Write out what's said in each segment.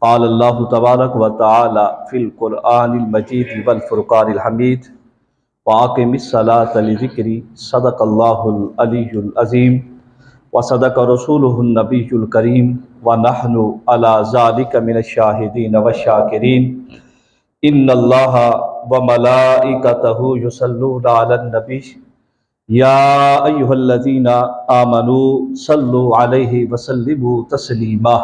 قال اللہ تبارک و تعالی فی القرآن المجید والفرقان الحمید وَأَقِمِ الصَّلَاةَ لِذِكْرِي صدق اللہ العلی العظیم وصدق رسولہ النبی الکریم وَنَحْنُ عَلَى ذَلِكَ مِنَ الشَّاهِدِينَ وَالشَّاكِرِينَ إِنَّ اللَّهَ وَمَلَائِكَتَهُ يُصَلُّونَ عَلَى النَّبِيِّ يَا أَيُّهَا الَّذِينَ آمَنُوا صَلُّوا عَلَيْهِ وَسَلِّمُوا تَسْلِيمًا۔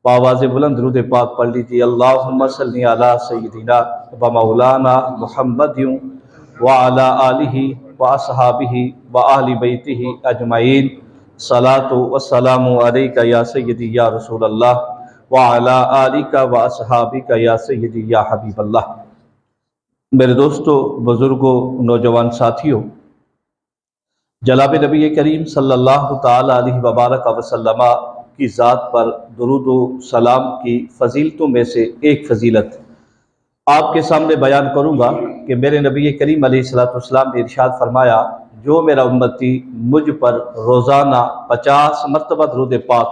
بآواز بلند درود پاک پڑھ لیجیے، اللہم صلی علی سیدنا و مولانا محمد وعلی آلہ و اصحابہ و اہل بیتہ اجمعین، صلاۃ و السلام علیک یا سیدی یا رسول اللہ وعلی آلک و اصحابک یا سیدی یا حبیب اللہ۔ میرے دوستو، بزرگوں، نوجوان ساتھیوں، جناب نبی کریم صلی اللہ تعالی علیہ وبارک وسلم کی ذات پر درود و سلام کی فضیلتوں میں سے ایک فضیلت آپ کے سامنے بیان کروں گا کہ میرے نبی کریم علیہ السلام نے ارشاد فرمایا، جو میرا امتی مجھ پر روزانہ 50 مرتبہ درود پاک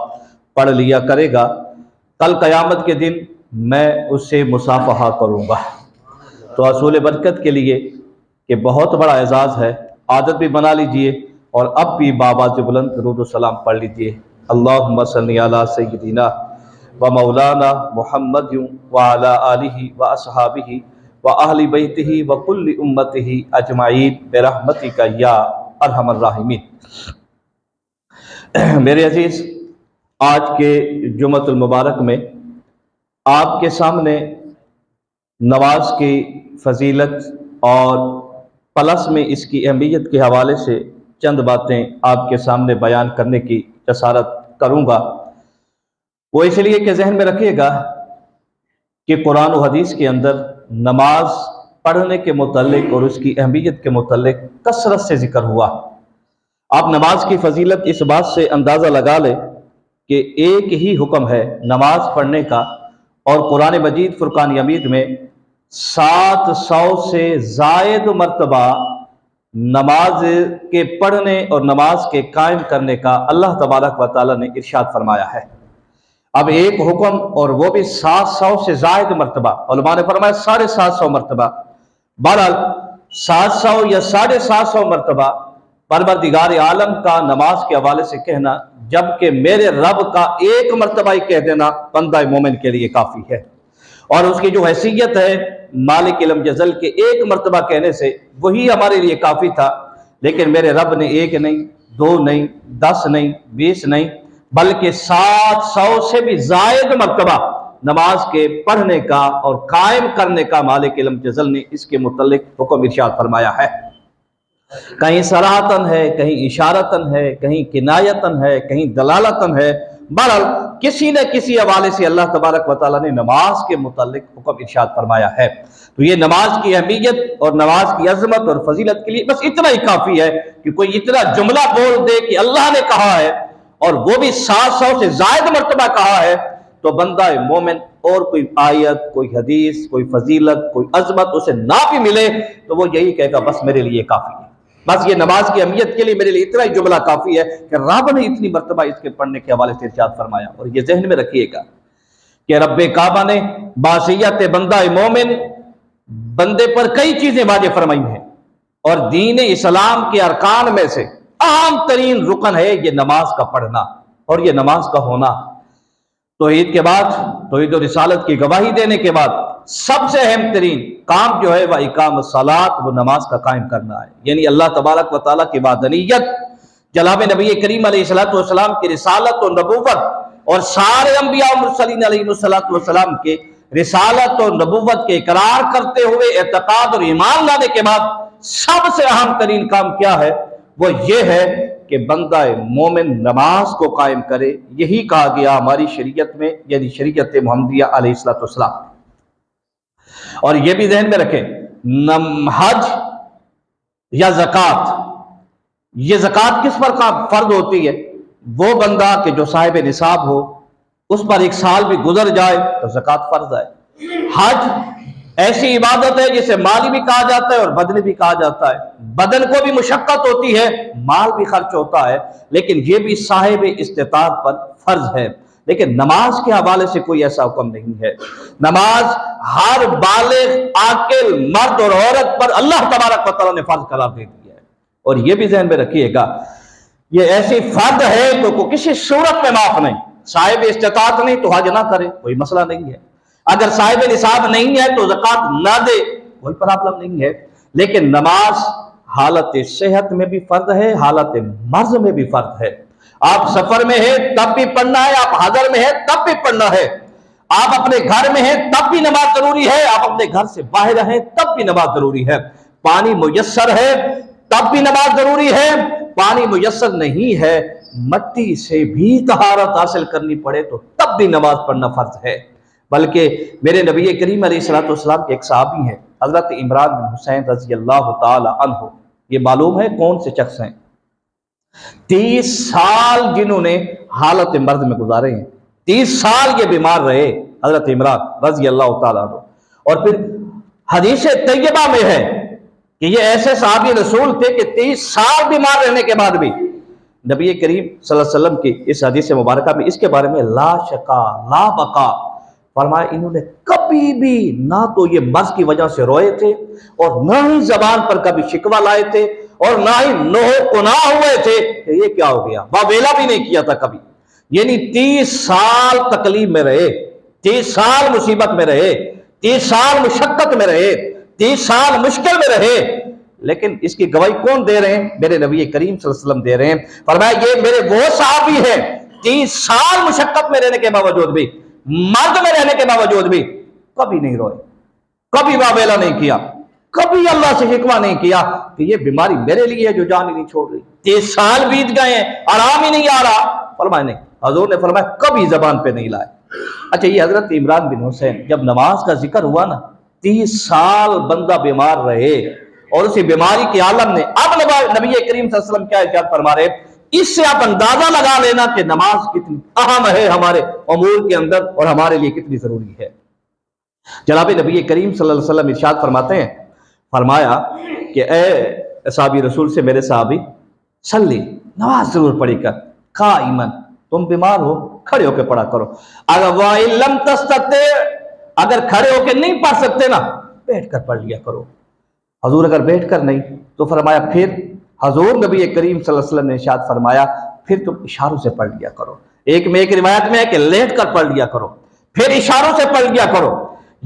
پڑھ لیا کرے گا، کل قیامت کے دن میں اس سے مصافحہ کروں گا۔ تو حصول برکت کے لیے کہ بہت بڑا اعزاز ہے، عادت بھی بنا لیجئے اور اب بھی بآواز بلند درود و سلام پڑھ لیجئے، اللہم صلی علی سیدنا و مولانا محمد وعلی آلہ و اصحابہ و اہل بیتہ و کل امتہ اجمعین برحمتک یا ارحم الراحمین۔ میرے عزیز، آج کے جمعۃ المبارک میں آپ کے سامنے نماز کی فضیلت اور پلس میں اس کی اہمیت کے حوالے سے چند باتیں آپ کے سامنے بیان کرنے کی جسارت کروں گا۔ وہ اس لیے کہ ذہن میں رکھیے گا کہ قرآن و حدیث کے اندر نماز پڑھنے کے متعلق اور اس کی اہمیت کے متعلق کثرت سے ذکر ہوا۔ آپ نماز کی فضیلت اس بات سے اندازہ لگا لیں کہ ایک ہی حکم ہے نماز پڑھنے کا، اور قرآن مجید فرقان حمید میں 700 سے زائد مرتبہ نماز کے پڑھنے اور نماز کے قائم کرنے کا اللہ تبارک و تعالیٰ نے ارشاد فرمایا ہے۔ اب ایک حکم اور وہ بھی 700 سے زائد مرتبہ، علماء نے فرمایا 750 مرتبہ، بہرحال 700 یا 750 مرتبہ پروردگار عالم کا نماز کے حوالے سے کہنا، جبکہ میرے رب کا ایک مرتبہ ہی کہہ دینا بندہ مومن کے لیے کافی ہے، اور اس کی جو حیثیت ہے مالک علم جزل کے ایک مرتبہ کہنے سے وہی ہمارے لیے کافی تھا۔ لیکن میرے رب نے ایک نہیں، 2 نہیں، 10 نہیں، 20 نہیں، بلکہ 700 سے بھی زائد مرتبہ نماز کے پڑھنے کا اور قائم کرنے کا مالک علم جزل نے اس کے متعلق حکم ارشاد فرمایا ہے۔ کہیں صراحتاً ہے، کہیں اشارتاً ہے، کہیں کنایتاً ہے، کہیں دلالتاً ہے، بہرحال کسی نہ کسی حوالے سے اللہ تبارک و تعالیٰ نے نماز کے متعلق حکم ارشاد فرمایا ہے۔ تو یہ نماز کی اہمیت اور نماز کی عظمت اور فضیلت کے لیے بس اتنا ہی کافی ہے کہ کوئی اتنا جملہ بول دے کہ اللہ نے کہا ہے، اور وہ بھی 700 سے زائد مرتبہ کہا ہے، تو بندہ مومن اور کوئی آیت، کوئی حدیث، کوئی فضیلت، کوئی عظمت اسے نہ بھی ملے تو وہ یہی کہے گا بس میرے لیے کافی ہے، بس یہ نماز کی اہمیت کے لیے میرے لیے اتنا ہی جملہ کافی ہے کہ رب نے اتنی مرتبہ اس کے پڑھنے کے حوالے سے ارشاد فرمایا۔ اور یہ ذہن میں رکھیے گا کہ رب کعبہ نے باصیت بندہ مومن بندے پر کئی چیزیں واجب فرمائی ہیں، اور دین اسلام کے ارکان میں سے اہم ترین رکن ہے یہ نماز کا پڑھنا اور یہ نماز کا ہونا۔ توحید کے بعد، توحید و رسالت کی گواہی دینے کے بعد سب سے اہم ترین کام جو ہے وہ اقام الصلاۃ، وہ نماز کا قائم کرنا ہے، یعنی اللہ تبارک و تعالیٰ کی وحدانیت، جناب نبی کریم علیہ السلام کی رسالت و نبوت، اور سارے انبیاء و مرسلین علیہ السلام کے رسالت اور نبوت کے اقرار کرتے ہوئے اعتقاد اور ایمان لانے کے بعد سب سے اہم ترین کام کیا ہے؟ وہ یہ ہے کہ بندہ مومن نماز کو قائم کرے۔ یہی کہا گیا ہماری شریعت میں، یعنی شریعت محمدیہ علیہ السلام۔ اور یہ بھی ذہن میں رکھیں، حج یا زکوٰۃ، یہ زکوٰۃ کس پر فرض ہوتی ہے؟ وہ بندہ کہ جو صاحب نصاب ہو، اس پر 1 سال بھی گزر جائے تو زکوٰۃ فرض ہے۔ حج ایسی عبادت ہے جسے مالی بھی کہا جاتا ہے اور بدنی بھی کہا جاتا ہے، بدن کو بھی مشقت ہوتی ہے، مال بھی خرچ ہوتا ہے، لیکن یہ بھی صاحب استطاعت پر فرض ہے۔ لیکن نماز کے حوالے سے کوئی ایسا حکم نہیں ہے۔ نماز ہر بالغ عاقل مرد اور عورت پر اللہ تبارک و تعالیٰ نے فرض قرار دے دیا ہے۔ اور یہ بھی ذہن میں رکھیے گا، یہ ایسی فرض ہے تو کسی صورت میں معاف نہیں۔ صاحب استطاعت نہیں تو حج نہ کرے، کوئی مسئلہ نہیں ہے۔ اگر صاحب نصاب نہیں ہے تو زکوٰۃ نہ دے، کوئی پرابلم نہیں ہے۔ لیکن نماز حالت صحت میں بھی فرض ہے، حالت مرض میں بھی فرض ہے۔ آپ سفر میں ہیں تب بھی پڑھنا ہے، آپ حضر میں ہیں تب بھی پڑھنا ہے، آپ اپنے گھر میں ہیں تب بھی نماز ضروری ہے، آپ اپنے گھر سے باہر ہیں تب بھی نماز ضروری ہے۔ پانی میسر ہے تب بھی نماز ضروری ہے، پانی میسر نہیں ہے، مٹی سے بھی طہارت حاصل کرنی پڑے تو تب بھی نماز پڑھنا فرض ہے۔ بلکہ میرے نبی کریم علیہ الصلوۃ والسلام کے ایک صحابی ہیں حضرت عمران بن حسین رضی اللہ تعالی عنہ، یہ معلوم ہے کون سے شخص ہیں؟ 30 سال جنہوں نے حالت مرض میں گزارے ہیں، 30 سال یہ بیمار رہے حضرت عمران رضی اللہ تعالیٰ عنہ۔ اور پھر حدیث طیبہ میں ہے کہ یہ ایسے صحابی رسول تھے کہ 30 سال بیمار رہنے کے بعد بھی نبی کریم صلی اللہ علیہ وسلم کی اس حدیث مبارکہ میں اس کے بارے میں لا شکا لا بقا فرمایا، انہوں نے کبھی بھی نہ تو یہ مرض کی وجہ سے روئے تھے اور نہ ہی زبان پر کبھی شکوہ لائے تھے اور نہ ہی نوح قناع ہوئے تھے کہ یہ کیا ہو گیا، واویلا بھی نہیں کیا تھا کبھی۔ یعنی 30 سال تکلیف میں رہے، 30 سال مصیبت میں رہے، 30 سال مشقت میں رہے، 30 سال مشکل میں رہے، لیکن اس کی گواہی کون دے رہے ہیں؟ میرے نبی کریم صلی اللہ علیہ وسلم دے رہے ہیں۔ فرمایا یہ میرے وہ صحابی ہیں 30 سال مشقت میں رہنے کے باوجود بھی، مرض میں رہنے کے باوجود بھی کبھی نہیں روئے، کبھی واویلا نہیں کیا، کبھی اللہ سے شکوہ نہیں کیا کہ یہ بیماری میرے لیے ہے جو جان ہی نہیں چھوڑ رہی، 30 سال بیت گئے ہیں آرام ہی نہیں آ رہا۔ فرمایا نہیں، حضور نے فرمایا کبھی زبان پہ نہیں لائے۔ اچھا یہ حضرت عمران بن حسین، جب نماز کا ذکر ہوا نا، 30 سال بندہ بیمار رہے اور اسی بیماری کے عالم نے، اب نبی کریم صلی اللہ علیہ وسلم کیا ارشاد فرما رہے، اس سے آپ اندازہ لگا لینا کہ نماز کتنی اہم ہے ہمارے امور کے اندر اور ہمارے لیے کتنی ضروری ہے۔ جناب نبی کریم صلی اللہ علیہ وسلم ارشاد فرماتے ہیں، فرمایا کہ اے صحابی رسول سے میرے صحابی، صلی نماز ضرور پڑھی کر، قائمن تم بیمار ہو کھڑے ہو کے پڑھا کرو، اگر وَإِن لَمْ تَسْتَطِعْ اگر کھڑے ہو کے نہیں پڑھ سکتے نا بیٹھ کر پڑھ لیا کرو۔ حضور اگر بیٹھ کر نہیں تو فرمایا پھر حضور نبی کریم صلی اللہ علیہ وسلم نے ارشاد فرمایا پھر تم اشاروں سے پڑھ لیا کرو۔ ایک روایت میں ہے کہ لیٹ کر پڑھ لیا کرو، پھر اشاروں سے پڑھ لیا کرو۔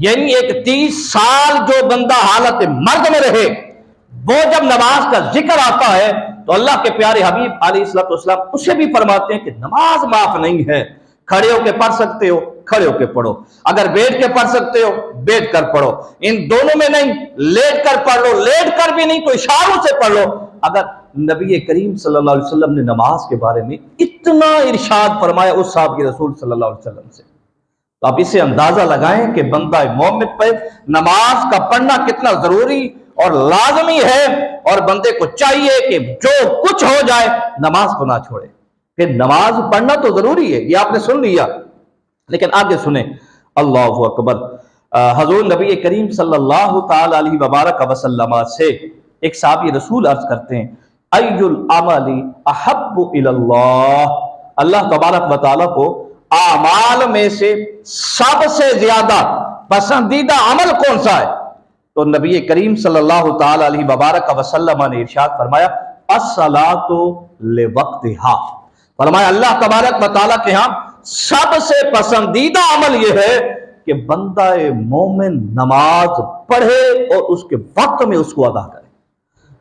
یعنی ایک 30 سال جو بندہ حالت مرض میں رہے، وہ جب نماز کا ذکر آتا ہے تو اللہ کے پیارے حبیب علیہ الصلوۃ والسلام اسے بھی فرماتے ہیں کہ نماز معاف نہیں ہے، کھڑے ہو کے پڑھ سکتے ہو کھڑے ہو کے پڑھو، اگر بیٹھ کے پڑھ سکتے ہو بیٹھ کر پڑھو، ان دونوں میں نہیں، لیٹ کر پڑھ لو، لیٹ کر بھی نہیں تو اشاروں سے پڑھ لو۔ اگر نبی کریم صلی اللہ علیہ وسلم نے نماز کے بارے میں اتنا ارشاد فرمایا اس صحابی رسول صلی اللہ علیہ وسلم سے، تو آپ اسے اندازہ لگائیں کہ بندہ مومن پہ نماز کا پڑھنا کتنا ضروری اور لازمی ہے، اور بندے کو چاہیے کہ جو کچھ ہو جائے نماز کو نہ چھوڑے۔ پھر نماز پڑھنا تو ضروری ہے، یہ آپ نے سن لیا، لیکن آگے سنیں، اللہ اکبر۔ حضور نبی کریم صلی اللہ تعالی علیہ وبارک وسلم سے ایک صحابی رسول عرض کرتے ہیں، ای العمل احب الی اللہ، اللہ تبارک و تعالیٰ کو اعمال میں سے سب سے زیادہ پسندیدہ عمل کون سا ہے؟ تو نبی کریم صلی اللہ تعالی علیہ وبارک وسلم نے ارشاد فرمایا الصلاۃ لوقتہا، فرمایا اللہ تبارک و تعالیٰ کے ہاں سب سے پسندیدہ عمل یہ ہے کہ بندہ مومن نماز پڑھے اور اس کے وقت میں اس کو ادا کرے۔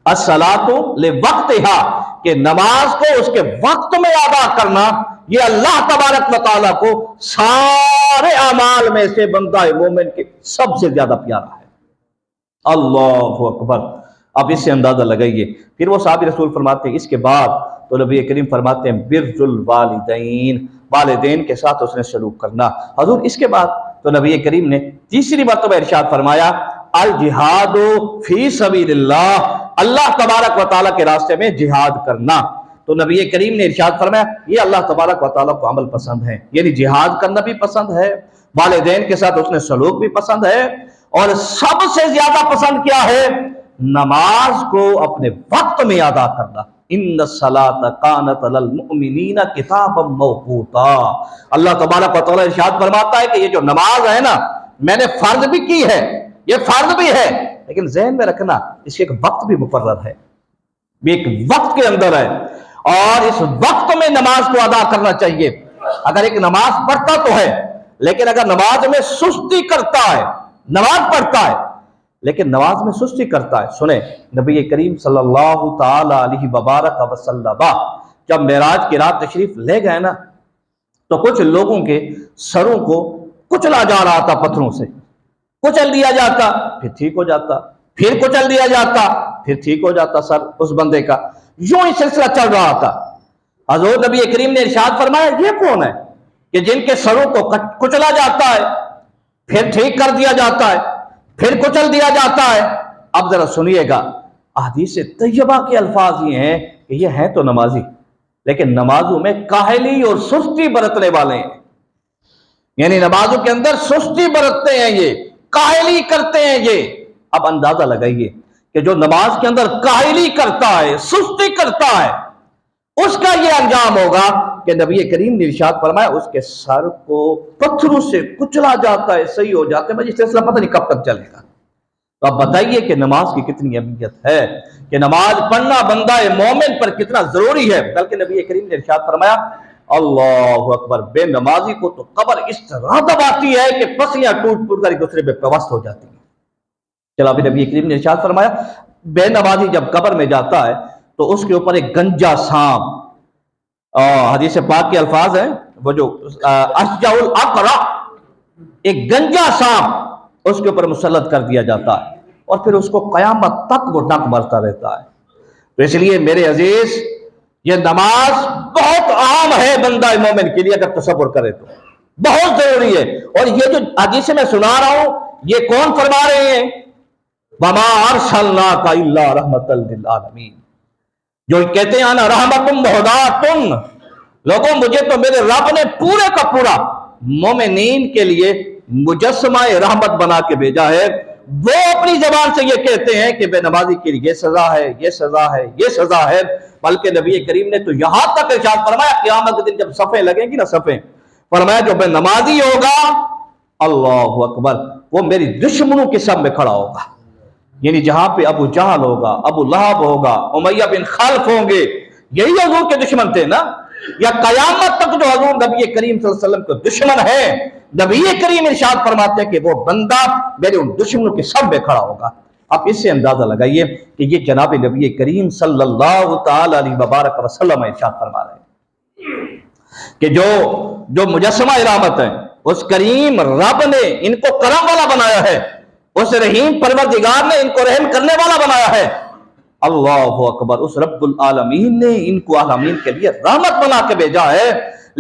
الصلاۃ لوقتہا، کہ نماز کو اس کے وقت میں ادا کرنا، یہ اللہ تبارک و تعالیٰ کو سارے اعمال میں سے بندہ مومن کے سب سے زیادہ پیارا ہے۔ اللہ اکبر۔ اب اس سے اندازہ لگائیے، پھر وہ صحابی رسول فرماتے ہیں اس کے بعد تو نبی کریم فرماتے ہیں بر الوالدین، والدین کے ساتھ اس نے سلوک کرنا۔ حضور اس کے بعد تو نبی کریم نے تیسری مرتبہ ارشاد فرمایا الجہاد فی سبیل اللہ، اللہ تبارک و تعالیٰ کے راستے میں جہاد کرنا۔ تو نبی کریم نے ارشاد فرمایا یہ اللہ تبارک و تعالیٰ کو عمل پسند ہے، یعنی جہاد کرنا بھی پسند ہے، والدین کے ساتھ اس نے سلوک بھی پسند ہے، اور سب سے زیادہ پسند کیا ہے؟ نماز کو اپنے وقت میں ادا کرنا. ان الصلاۃ کانت علی المؤمنین کتابا موقوتا. اللہ تبارک و تعالیٰ ارشاد فرماتا ہے کہ یہ جو نماز ہے نا میں نے فرض بھی کی ہے، یہ فرض بھی ہے، لیکن ذہن میں رکھنا اس کے ایک وقت بھی مقرر ہے، ایک وقت کے اندر ہے، اور اس وقت میں نماز کو ادا کرنا چاہیے. اگر ایک نماز پڑھتا تو ہے، لیکن اگر نماز میں سستی کرتا ہے، نماز پڑھتا ہے لیکن نماز میں سستی کرتا ہے. سنیں نبی کریم صلی اللہ تعالی علیہ وبارک وسلم جب معراج کی رات تشریف لے گئے نا تو کچھ لوگوں کے سروں کو کچلا جا رہا تھا، پتھروں سے کچل دیا جاتا پھر ٹھیک ہو جاتا، پھر کچل دیا جاتا پھر ٹھیک ہو جاتا سر اس بندے کا. یوں ہی سلسلہ چل رہا تھا. حضور نبی کریم نے ارشاد فرمایا یہ کون ہے کہ جن کے سروں کو کچلا جاتا ہے پھر ٹھیک کر دیا جاتا ہے پھر کچل دیا جاتا ہے. اب ذرا سنیے گا، احادیث طیبہ کے الفاظ یہ ہیں کہ یہ ہیں تو نمازی لیکن نمازوں میں کاہلی اور سستی برتنے والے ہیں، یعنی نمازوں کے اندر سستی برتتے ہیں، یہ کاہلی کرتے ہیں. یہ اب اندازہ لگائیے کہ جو نماز کے اندر کاہلی کرتا ہے، سستی کرتا ہے، اس کا یہ انجام ہوگا کہ نبی کریم نے ارشاد فرمایا اس کے سر کو پتھروں سے کچلا جاتا ہے، صحیح ہو جاتے ہیں. یہ سلسلہ پتہ نہیں کب تک چلے گا. تو اب بتائیے کہ نماز کی کتنی اہمیت ہے، کہ نماز پڑھنا بندہ مومن پر کتنا ضروری ہے. بلکہ نبی کریم نے ارشاد فرمایا اللہ اکبر، بے نمازی کو تو قبر اس طرح دباتی ہے کہ پسلیاں ٹوٹ ٹوٹ کر ایک دوسرے پہ پیوست ہو جاتی ہیں. چلا ابھی نبی کریم نے ارشاد فرمایا بے نمازی جب قبر میں جاتا ہے تو اس کے اوپر ایک گنجا سانپ، حدیث پاک کے الفاظ ہیں وہ جو اشجع الاقرع، ایک گنجا سانپ اس کے اوپر مسلط کر دیا جاتا ہے اور پھر اس کو قیامت تک وہ ڈنک مارتا رہتا ہے. تو اس لیے میرے عزیز یہ نماز بہت عام ہے بندہ مومن کے لیے، اگر تصور کرے تو بہت ضروری ہے. اور یہ جو حدیث میں سنا رہا ہوں یہ کون فرما رہے ہیں؟ وَمَا أَرْسَلْنَاكَ إِلَّا رَحْمَةً لِلْعَالَمِينَ، جو کہتے ہیں انا رحمۃ مہداۃ، لوگوں مجھے تو میرے رب نے پورے کا پورا مومنین کے لیے مجسمہ رحمت بنا کے بھیجا ہے. وہ اپنی زبان سے یہ کہتے ہیں کہ بے نمازی کے لیے یہ سزا ہے، یہ سزا ہے، یہ سزا ہے. بلکہ نبی کریم نے تو یہاں تک ارشاد فرمایا قیامت کے دن جب صفیں لگیں گی نا، صفیں، فرمایا جو بے نمازی ہوگا اللہ اکبر وہ میری دشمنوں کے سب میں کھڑا ہوگا. یعنی جہاں پہ ابو جہل ہوگا، ابو لہب ہوگا، امیہ بن خلف ہوں گے، یہی حضور کے دشمن تھے نا. یا قیامت تک جو حضور نبی کریم صلی اللہ علیہ وسلم کے دشمن ہے، نبی کریم ارشاد فرماتے ہیں کہ وہ بندہ میرے ان دشمنوں کے سب میں کھڑا ہوگا. آپ اس سے اندازہ لگائیے کہ یہ جناب نبی کریم صلی اللہ تعالی علیہ وبارک وسلم ارشاد فرما رہے ہیں کہ جو مجسمہ رحمت ہے اس کریم رب نے ان کو کرم والا بنایا ہے، اس رحیم پروردگار نے ان کو رحم کرنے والا بنایا ہے. اللہ اکبر، اس رب العالمین نے ان کو عالمین کے لیے رحمت بنا کے بھیجا ہے.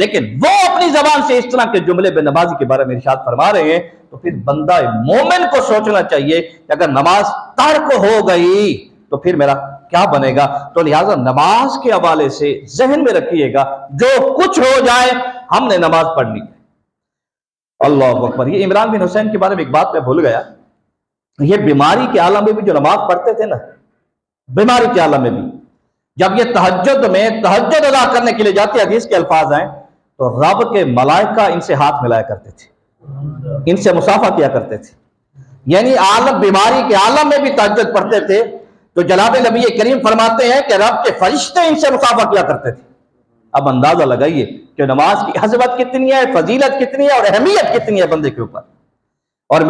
لیکن وہ اپنی زبان سے اس طرح کے جملے بے نمازی کے بارے میں ارشاد فرما رہے ہیں تو پھر بندہ مومن کو سوچنا چاہیے کہ اگر نماز ترک ہو گئی تو پھر میرا کیا بنے گا. تو لہٰذا نماز کے حوالے سے ذہن میں رکھیے گا جو کچھ ہو جائے ہم نے نماز پڑھنی ہے. اللہ اکبر. یہ عمران بن حسین کے بارے میں ایک بات میں بھول گیا، یہ بیماری کے عالم میں بھی جو نماز پڑھتے تھے نا، بیماری کے عالم میں بھی جب یہ تہجد ادا کرنے کے لیے جاتے، حدیث کے الفاظ ہیں تو رب کے ملائکہ ان سے ہاتھ ملایا کرتے تھے، ان سے مصافحہ کیا کرتے تھے. یعنی عالم بیماری کے عالم میں بھی تہجد پڑھتے تھے تو جناب نبی کریم فرماتے ہیں کہ رب کے فرشتے ان سے مصافحہ کیا کرتے تھے. اب اندازہ لگائیے کہ نماز کی حضرت کتنی ہے، فضیلت کتنی ہے اور اہمیت کتنی ہے بندے کے اوپر. اور